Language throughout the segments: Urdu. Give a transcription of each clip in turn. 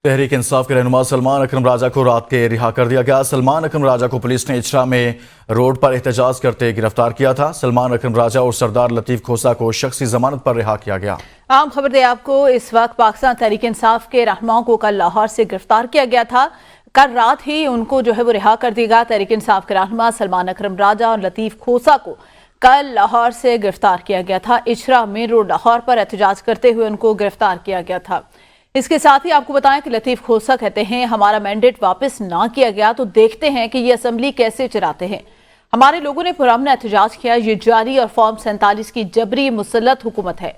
تحریک انصاف کے رہنما سلمان اکرم راجہ کو رات کے رہا کر دیا گیا۔ سلمان اکرم راجہ کو پولیس نے اچھرا میں روڈ پر احتجاج کرتے گرفتار کیا تھا۔ سلمان اکرم راجہ اور سردار لطیف کھوسہ کو شخصی ضمانت پر رہا کیا گیا۔ عام خبر دے آپ کو، اس وقت پاکستان تحریک انصاف کے رہنماؤں کو کل لاہور سے گرفتار کیا گیا تھا۔ کل رات ہی ان کو وہ رہا کر دیا گیا۔ تحریک انصاف کے رہنما سلمان اکرم راجہ اور لطیف کھوسہ کو کل لاہور سے گرفتار کیا گیا تھا۔ اچھرا مین روڈ لاہور پر احتجاج کرتے ہوئے ان کو گرفتار کیا گیا تھا۔ اس کے ساتھ ہی آپ کو بتائیں کہ لطیف کھوسہ کہتے ہیں ہمارا مینڈیٹ واپس نہ کیا گیا تو دیکھتے ہیں کہ یہ اسمبلی کیسے چلاتے ہیں۔ ہمارے لوگوں نے پرامن احتجاج کیا، یہ جاری اور فارم 47 کی جبری مسلط حکومت ہے۔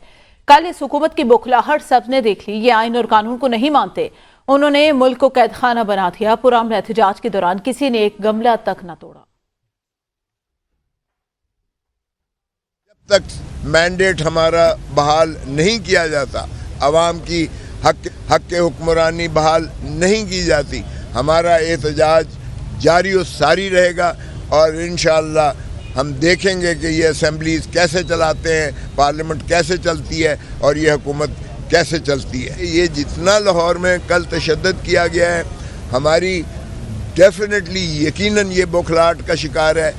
کل اس حکومت کی بخلاہٹ سب نے دیکھ لی، یہ آئین اور قانون کو نہیں مانتے۔ انہوں نے ملک کو قید خانہ بنا دیا۔ پرامن احتجاج کے دوران کسی نے ایک گملہ تک نہ توڑا۔ جب تک مینڈیٹ ہمارا بحال نہیں کیا جاتا، عوام کی حق حکمرانی بحال نہیں کی جاتی، ہمارا احتجاج جاری و ساری رہے گا اور انشاءاللہ ہم دیکھیں گے کہ یہ اسمبلیز کیسے چلاتے ہیں، پارلیمنٹ کیسے چلتی ہے اور یہ حکومت کیسے چلتی ہے۔ یہ جتنا لاہور میں کل تشدد کیا گیا ہے، ہماری ڈیفینیٹلی یقیناً یہ بوکھلاہٹ کا شکار ہے۔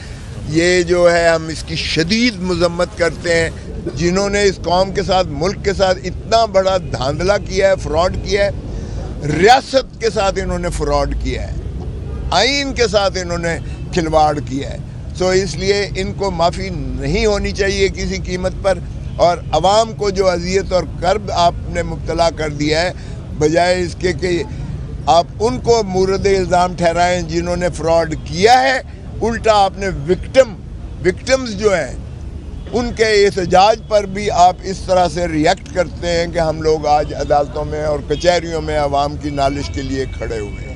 یہ جو ہے ہم اس کی شدید مذمت کرتے ہیں۔ جنہوں نے اس قوم کے ساتھ، ملک کے ساتھ اتنا بڑا دھاندلہ کیا ہے، فراڈ کیا ہے، ریاست کے ساتھ انہوں نے فراڈ کیا ہے، آئین کے ساتھ انہوں نے کھلواڑ کیا ہے، سو اس لیے ان کو معافی نہیں ہونی چاہیے کسی قیمت پر۔ اور عوام کو جو اذیت اور کرب آپ نے مبتلا کر دیا ہے، بجائے اس کے کہ آپ ان کو مورد الزام ٹھہرائیں جنہوں نے فراڈ کیا ہے، الٹا آپ نے وکٹمز جو ہیں ان کے احتجاج پر بھی آپ اس طرح سے ریئیکٹ کرتے ہیں کہ ہم لوگ آج عدالتوں میں اور کچہریوں میں عوام کی نالش کے لیے کھڑے ہوئے ہیں۔